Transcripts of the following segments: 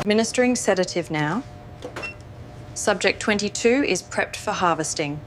Administering sedative now. Subject 22 is prepped for harvesting.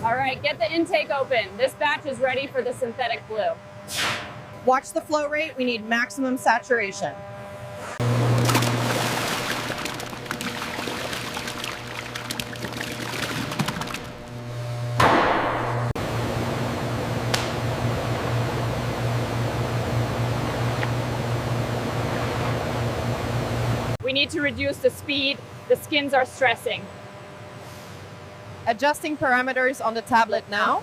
All right, get the intake open. This batch is ready for the synthetic blue. Watch the flow rate. We need maximum saturation. We need to reduce the speed. The skins are stressing. Adjusting parameters on the tablet now.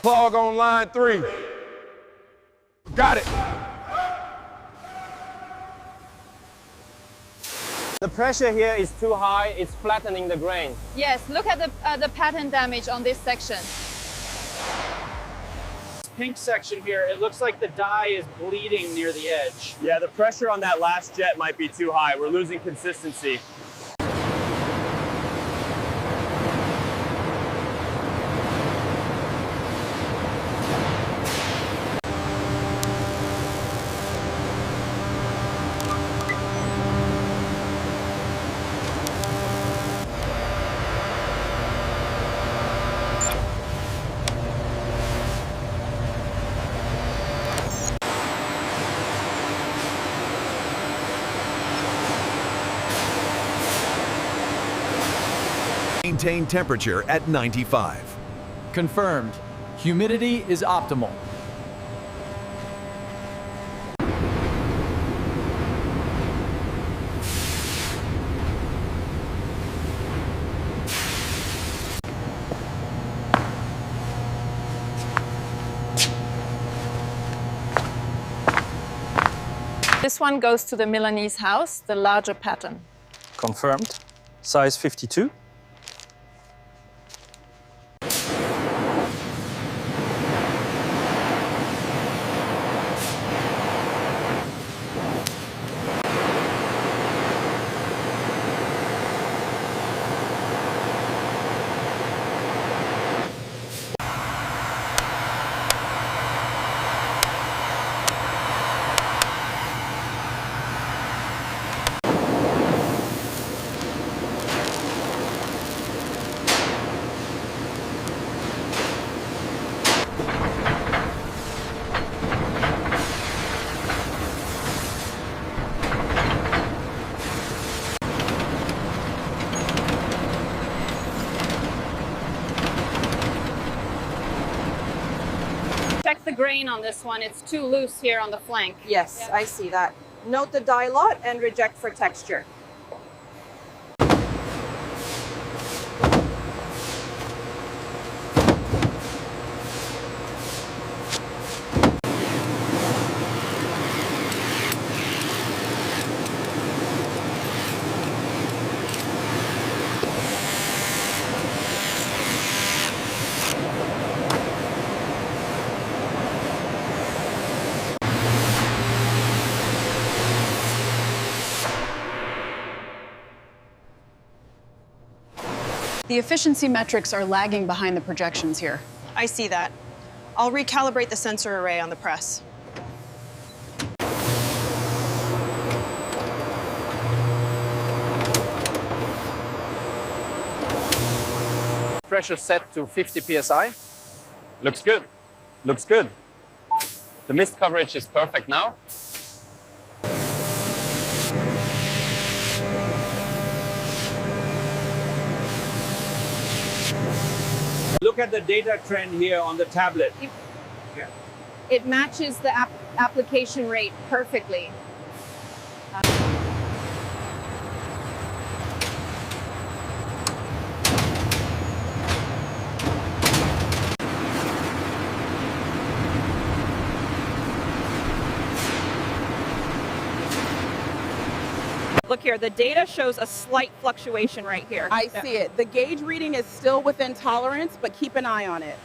Plug on line 3. Got it. The pressure here is too high, it's flattening the grain. Yes, look at the pattern damage on this section. Pink section here, it looks like the dye is bleeding near the edge. Yeah, the pressure on that last jet might be too high. We're losing consistency. Maintain temperature at 95. Confirmed. Humidity is optimal. This one goes to the Milanese house, the larger pattern. Confirmed. Size 52. Check the grain on this one. It's too loose here on the flank. Yes, I see that. Note the dye lot and reject for texture. The efficiency metrics are lagging behind the projections here. I see that. I'll recalibrate the sensor array on the press. Pressure set to 50 psi. Looks good. Looks good. The mist coverage is perfect now. Look at the data trend here on the tablet. It matches the application rate perfectly. Look here, the data shows a slight fluctuation right here. I see it. The gauge reading is still within tolerance, but keep an eye on it.